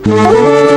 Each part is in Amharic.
Yeah.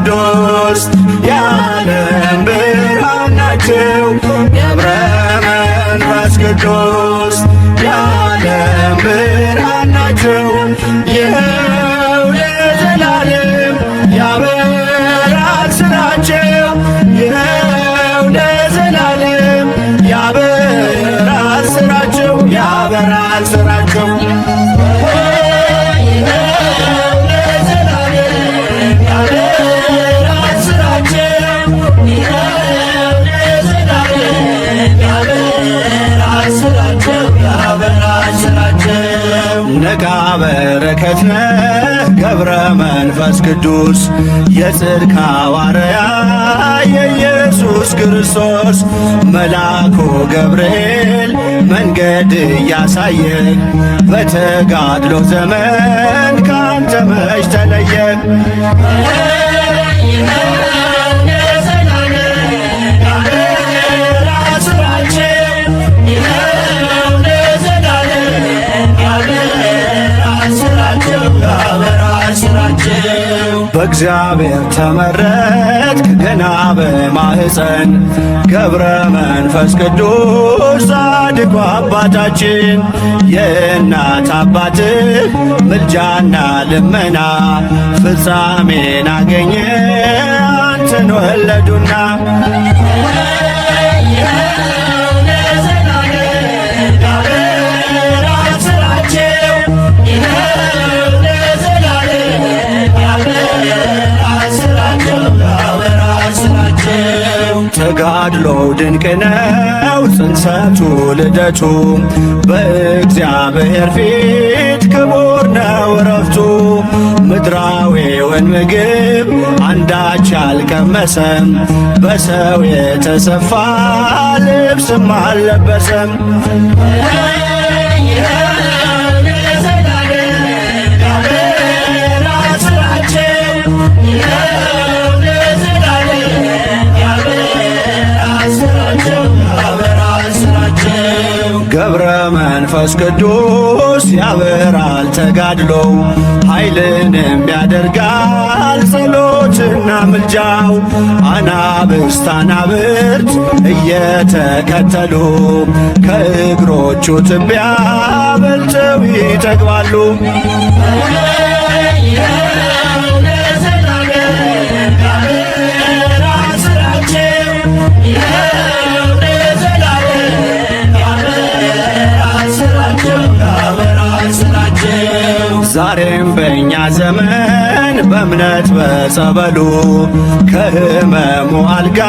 ቅዱስ የዓለም ብርሃን ናቸው። ገብረ መንፈስ ቅዱስ የዓለም ብርሃን ናቸው። ይኸው ለዘላለም ያበራል ስራቸው። ይኸው ለዘላለም ያበራል ስራቸው። ያበራል ስራቸው። ነቃ በረከት ነህ ገብረ መንፈስ ቅዱስ የጽድቅ ሐዋርያ የኢየሱስ ክርስቶስ መልአኩ ገብርኤል መንገድ እያሳየ በተጋድሎ ዘመን ካንተ መች ተለየ። በእግዚአብሔር ተመረጥክ ገና በማኅፀን ገብረ መንፈስ ቅዱስ ጻድቁ አባታችን የእናት አባትህ ምልጃና ልመና ፍጻሜን አገኘ አንተን ወለዱና። ተጋድሎ ድንቅ ነው ጽንሰቱ ልደቱ በእግዚአብሔር ፊት ክቡር ነው ረፍቱ። ምድራዊውን ምግብ አንዳች አልቀመሰም በሰው የተሰፋ ልብስም አልለበሰም። ገብረ መንፈስ ቅዱስ ያበራል ተጋድሎ ኃይልንም ያደርጋል ጸሎትና ምልጃው። አናብስት አናብርት እየተከተሉ ከእግሮቹ ትቢያ በልተው ይጠግባሉ። ዛሬም በእኛ ዘመን በእምነት በጸበሉ ከሕመሙ አልጋ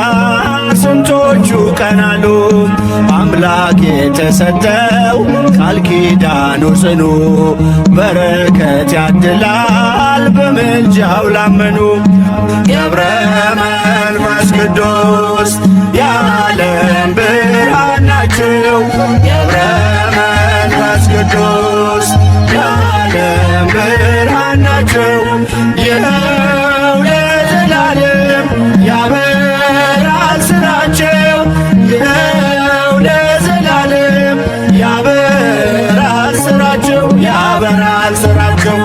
ስንቶቹ ቀናሉ። አምላክ የተሰጠው ቃል ኪዳኑ ጽኑ በረከት ያድላል በምልጃው ላመኑ። ገብረ መንፈስ ቅዱስ የዓለም ብርሃን ናቸው። ገብረ መንፈስ ቅዱስ የዓለም ብርሃን ናቸው። ይኸው ለዘላለም ያበራል ስራቸው። ይኸው ለዘላለም ያበራል ስራቸው። ያበራል ስራቸው።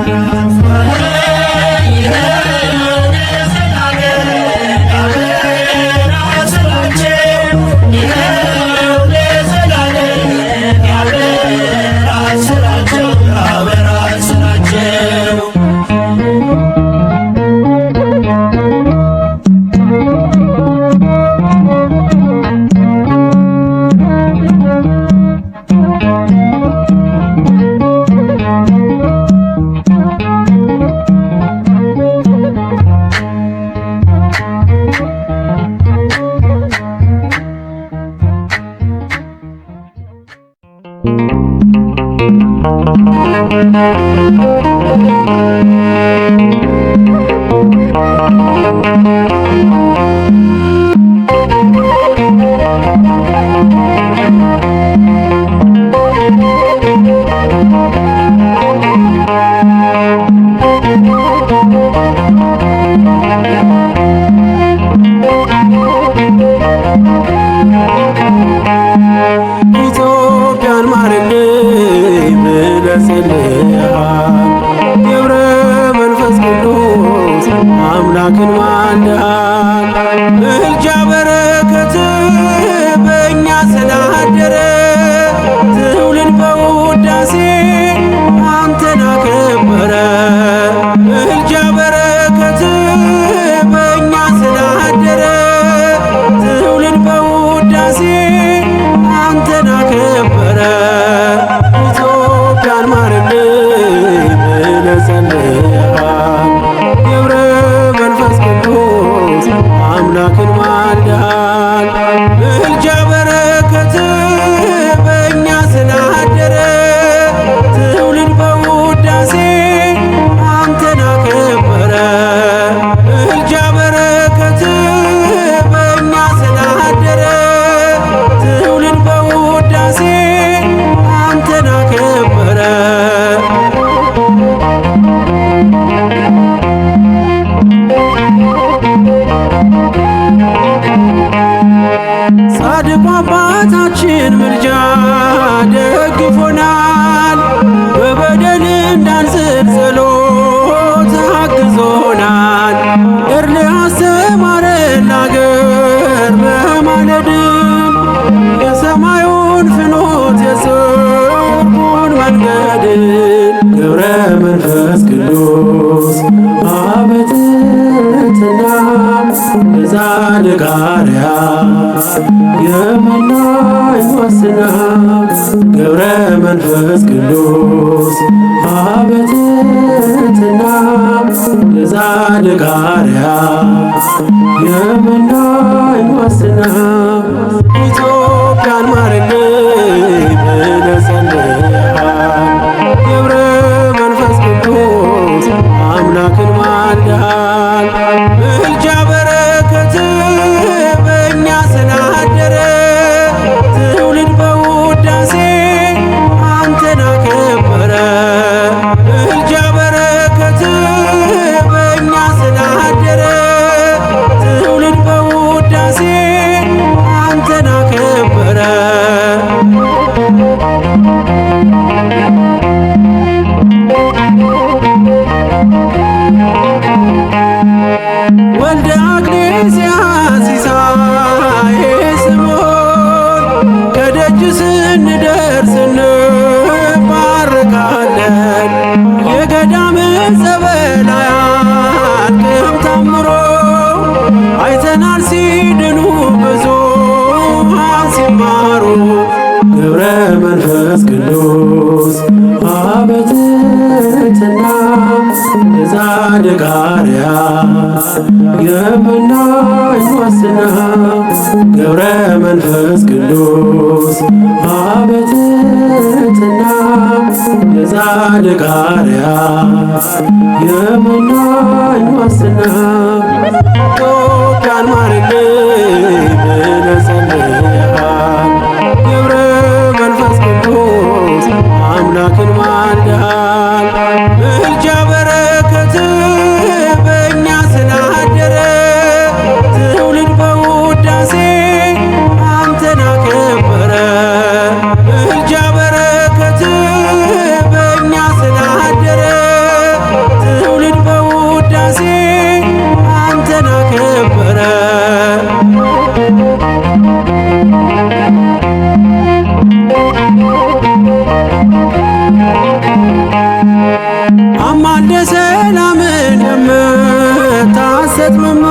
ኢትዮጵያን ማርልኝ ብለህ ጸልየሃል። ገብረ መንፈስ ቅዱስ አምላክን ማልደሃል። ምልጃ በረከት በእኛ ስላደረ ትውልድ በውዳሴ አንተን አከበረ። ምልጃ በረከት በእኛ ስላደረ ትውልድ በውዳሴ አንተን አከበረ። ኢትዮጵያን ማርልኝ ብለህ ጸልየሃል። ገብረ መንፈስ ቅዱስ አምላክን ማልደሃል። ምልጃ በረከት በእኛ ስላደረ ትውልድ በውዳሴ አንተን አከበረ። ምልጃ በረከት በእኛ ስላደረ ትውልድ በውዳሴ አንተን አከበረ። ጻድቁ አባታችን ምልጃ ደግፎናል። በበደል እንዳንስት ጸሎት አግዞናል። እርል አስተማረን ለአገር በማለድን የሰማዩን ፍኖት የጽድቁን መንገድን ገብረ መንፈስ ቅዱስ አበትትና ለጻድቅ አርያ የመናኝ ዋስና ገብረ መንፈስ ቅዱስ አበትትና ለጻድቅ አርያ የመናኝ ዋስና ኢትዮጵያን ማርልኝ ብለህ ጸልየሃል። ገብረ መንፈስ ቅዱስ አምላክን ማልደሃል። ምልጃ በረከት በእኛ ስላደረ ትውልድ በውዳሴ አንተን አከበረ። ምልጃ በረከት በእኛ ስላደረ ትውልድ በውዳሴ አንተን አከበረ። ወልደ አግኔስያስ ሲሳይ ስምዖን ከደጅ ስንደርስ እንባረካለን። የገዳም ጸበል አያልቅም ታምሮ አይተናል ሲድኑ ብዙኃን ሲማሩ ገብረ መንፈስ ቅዱስ አበትትና ለጻድቅ አርያ የመናኝ ዋስና ገብረ መንፈስ ቅዱስ አበትትና ለጻድቅ አርያ የመናኝ ዋስና ኢትዮጵያን ማርልኝ ብለህ ጸልየሃል። ገብረ መንፈስ ቅዱስ አምላክን ማልደሃል። ምልጃ በረከት በእኛ ስላደረ ትውልድ በውዳሴ አንተን አከበረ። ምልጃ በረከት በእኛ ስላደረ ትውልድ በውዳሴ አንተን አከበረ። አማልደ ሰላምን የምታሰጥምም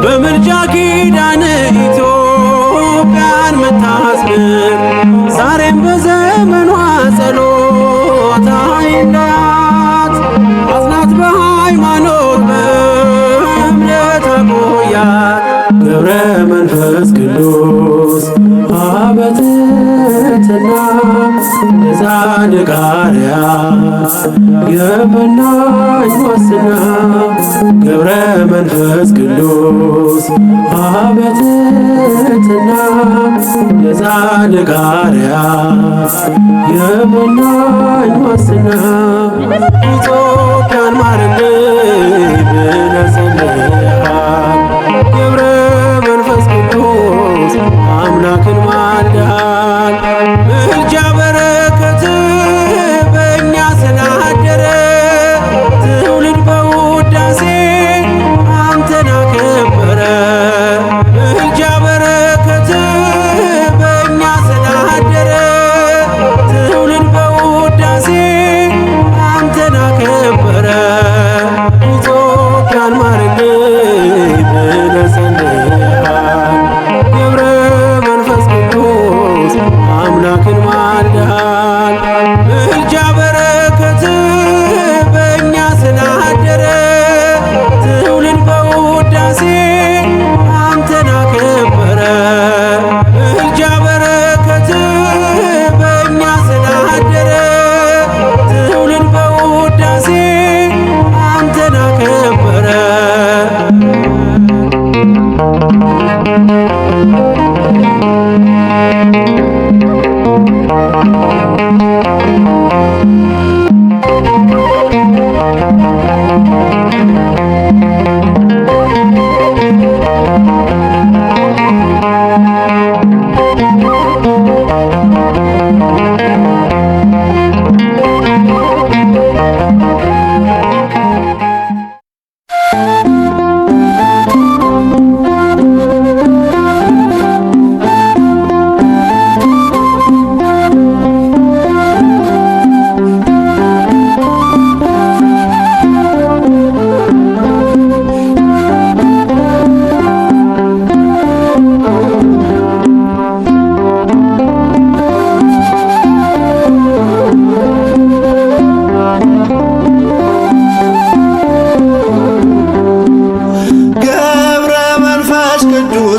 በምልጃ ኪዳን ኢትዮጵያን ምታስምር ዛሬም በዘመኗ ጸሎት አይለያት። አጽናት በሃይማኖት በእምነት አቆያት። ገብረ መንፈስ ቅዱስ አበትትና ለጻድቅ አርያ የመናኝ ዋስና ገብረ መንፈስ ቅዱስ አበትትና ለጻድቅ አርያ የመናኝ ዋስና ኢትዮጵያን ማርልኝ ብለህ ጸልየሃል። ገብረ መንፈስ ቅዱስ አምላክን ማልደሃል። ምልጃ በረከት በእኛ ስላደረ ትውልድ በውዳሴ በረከት በእኛ ስላደረ ትውልድ በውዳሴ አንተን አከበረ። ምልጃ በረከት በእኛ ስላደረ ትውልድ በውዳሴ አንተን አከበረ።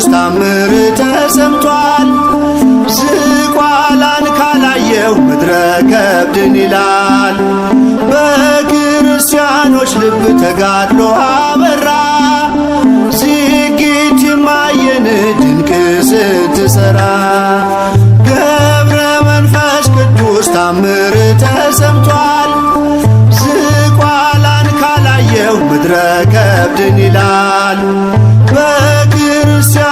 ታምር ተሰምቷል። ዝቋላን ካላየው ምድረ ከብድን ይላል። በክርስቲያኖች ልብ ተጋድሎ አበራ። ዝጊት የማየን ድንቅ ስትሰራ ገብረ መንፈስ ቅዱስ ታምር ተሰምቷል። ዝቋላን ካላየው ምድረ ከብድን ይላል። በክርስቲያኖች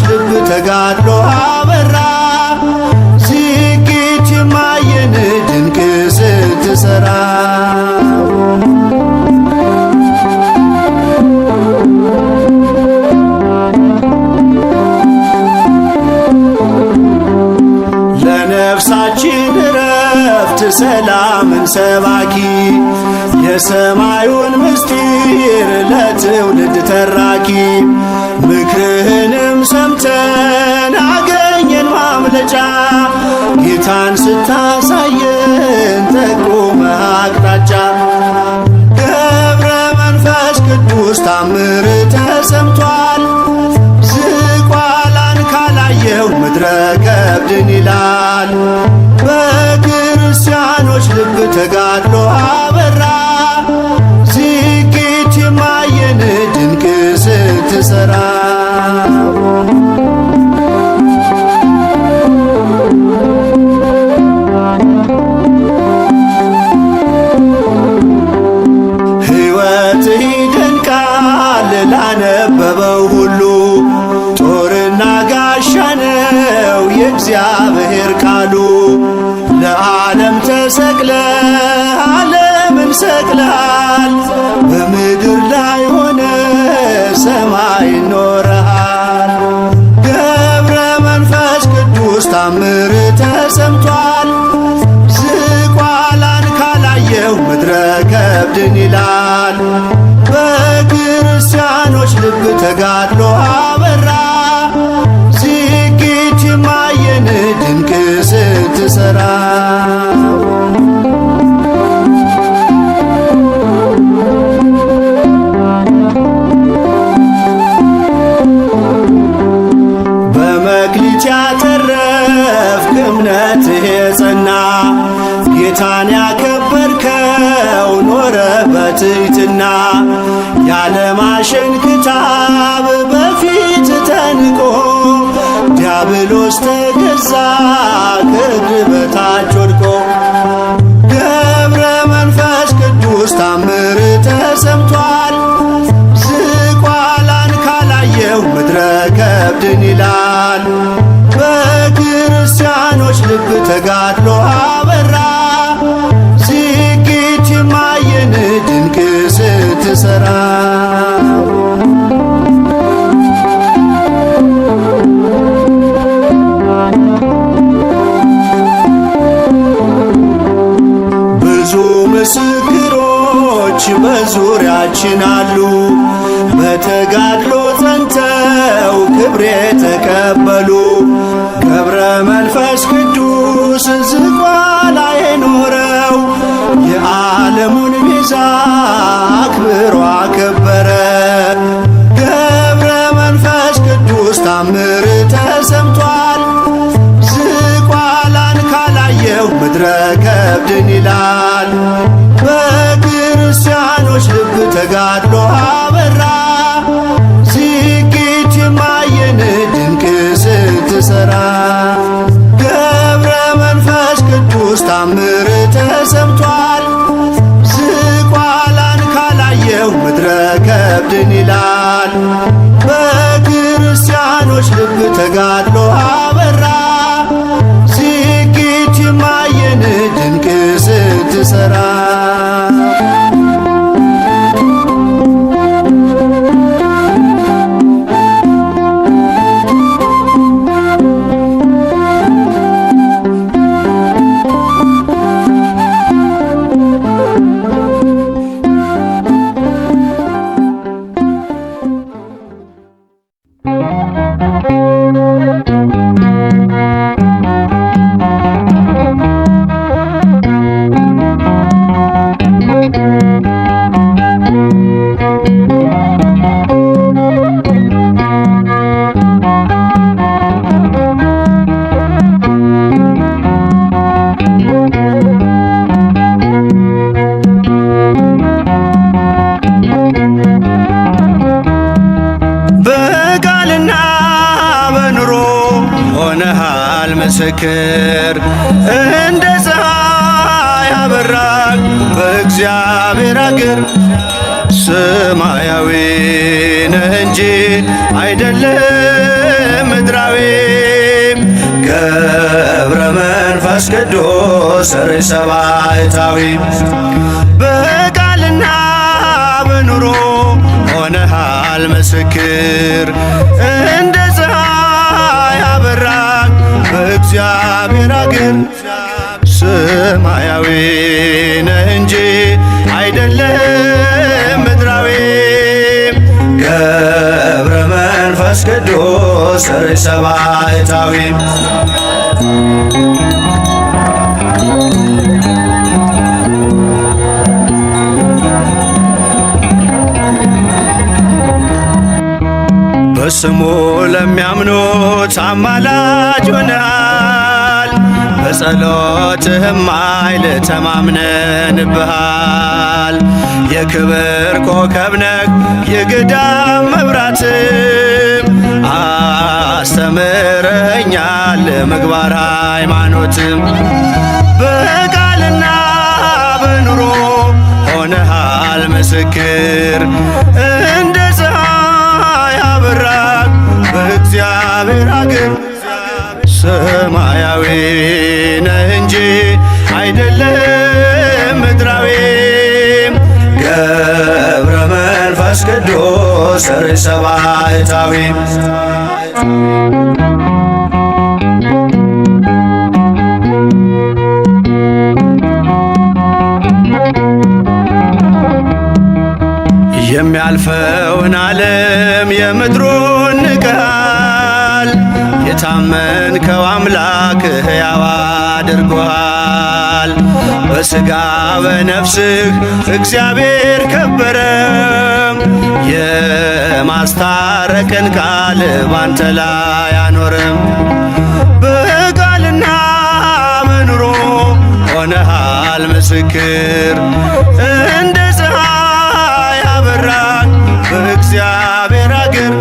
ልብ ተጋድሎ አበራ። ዝጊት የማየን ድንቅ ስትሰራ ለነፍሳችን እረፍት ሰላምን ሰባኪ የሰማዩን ምስጢር ለትውልድ ተራኪ ምክርህንም ሰምተን አገኘን ማምለጫ ጌታን ስታሳየን ጠቁመ አቅጣጫ ገብረ መንፈስ ቅዱስ ታምር ተሰምቷል። ዝቋላን ካላየው ምድረ ከብድን ይላል። በክርስቲያኖች ልብ ተጋድሎ አበራ። ዝጊት የማየን ድንቅ ስትሰራ ሕይወትህ ይደንቃል ላነበበው ሁሉ ጦርና ጋሻ ነው የእግዚአብሔር ቃሉ። ለዓለም ተሰቅለ ዓለምን ሰቅለሃል። በምድር ላይ ሆነ ሰማይ ኖረሃል። ገብረ መንፈስ ቅዱስ ታምር ተሰምቷል። ዝቋላን ካላየው ምድረ ከብድን ይላል። በክርስቲያኖች ልብ ተጋድሎ አበራ። ዝጊት የማየን ድንቅ ስትሰራ በመክሊት ያተረፍክ እምነትህ የጸና ጌታን ያከበርከው ኖረ በትሕትና ያለማሸን ክታብ በፊት ተንቆ ዲያብሎስ ተገዛ ከእግር በታች ወድቆ ገብረ መንፈስ ቅዱስ ታምር ተሰምቷል። ዝቋላን ካላየው ምድረ ከብድን ይላል። በክርስቲያኖች ልብ ተጋድሎ አበራ። ዝጊት የማየን ድንቅ ስትሰራ ብዙ ምስክሮች በዙሪያችን አሉ። በተጋድሎ ጸንተው ክብር የተቀበሉ ገብረ መንፈስ ቅዱስ ዝቋላ የኖረው ቤዛ አክብሮ አከበረ። ገብረ መንፈስ ቅዱስ ታምር ተሰምቷል። ዝቋላን ካላየው ምድረ ከብድን ይላል። በክርስቲያኖች ልብ ተጋድሎ አበራ። ዝግጅት የማየን ድንቅ ስትሰራ ገብረ መንፈስ ቅዱስ ታምር ተሰምቷል። ዝቋላን ካላየው ምድረ ከብድን ይላል። በክርስቲያኖች ልብ ተጋድሎ አበራ። ዝግጅት የማየን ድንቅ ስትሰራ ምስክር እንደ ፀሐይ ያበራል በእግዚአብሔር አገር። ሰማያዊ ነህ እንጂ አይደለም ምድራዊ። ገብረ መንፈስ ቅዱስ ርዕሰ ባሕታዊ በቃልና በኑሮ ሆነሃል ምስክር እንደ ፀሐይ ያበራል በእግዚአብሔር አገር። ሰማያዊ ነህ እንጂ አይደለም ምድራዊ። ገብረ መንፈስ ቅዱስ ርዕሰ ባሕታዊ በስሙ ለሚያምኑት አማላጅ ሆነሃል። በጸሎትህም ኃይል ተማምነንብሃል። የክብር ኮከብ ነህ የገዳም መብራትም አስተምረኛል ምግባር ሃይማኖትም። በቃልና በኑሮ ሆነሃል ምስክር እንደ ፀሐይ ያበራል በእግዚአብሔር አገር። ሰማያዊ ነህ እንጂ አይደለም ምድራዊ። ገብረ መንፈስ ቅዱስ ርዕሰ ባሕታዊ የሚያልፈውን ዓለም የምድሩን ንቀሃል። የታመንከው አምላክ ሕያው አድርጎሃል። በሥጋ በነፍስህ እግዚአብሔር ከበረ። የማስታረቅን ቃል ባንተ ላይ አኖረም። በቃልና በኑሮ ሆነሃል ምስክር እንደ ፀሐይ ያበራል በእግዚአብሔር አገር።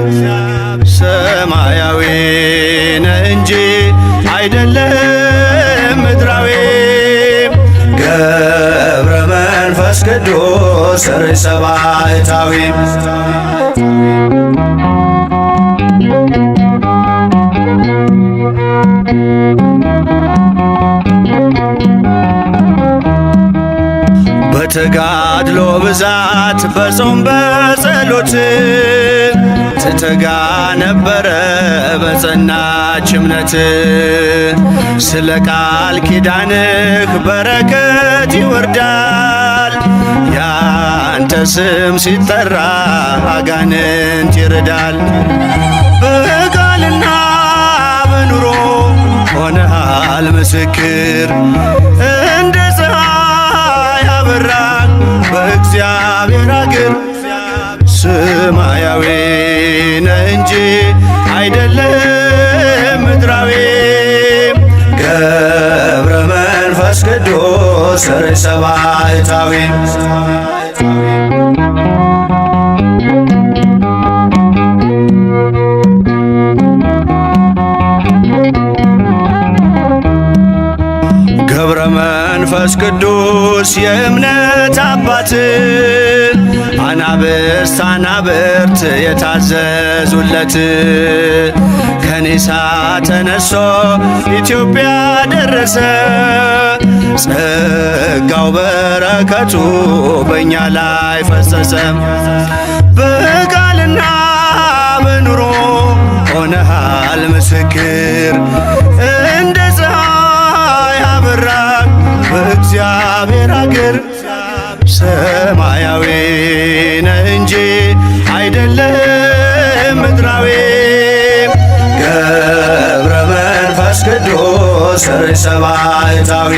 ሰማያዊ ነህ እንጂ አይደለም ምድራዊ። ገብረ መንፈስ ቅዱስ ርዕሰ ባሕታዊ በተጋድሎ ብዛት በጾም በጸሎት ትተጋ ነበረ በጸናች እምነት። ስለ ቃል ኪዳንህ በረከት ይወርዳል። ያንተ ስም ሲጠራ አጋንንት ይርዳል። በቃልና በኑሮ ሆነሃል ምስክር እንደ ፀሐይ ያበራል በእግዚአብሔር አገር ሰማያዊ ነህ እንጂ አይደለም ምድራዊ። ገብረ መንፈስ ቅዱስ ርእሰ ባሕታዊ ገብረ መንፈስ ቅዱስ የእምነት አባት አናብስት አናብርት የታዘዙለት ከኒሳ ተነሶ ኢትዮጵያ ደረሰ። ጸጋው በረከቱ በእኛ ላይ ፈሰሰ። በቃልና በኑሮ ሆነሃል ምስክር እንደ ፀሐይ አበራ በእግዚአብሔር አገር ሰማያዊ ነህ እንጂ አይደለም ምድራዊ። ገብረ መንፈስ ቅዱስ ርእሰ ባሕታዊ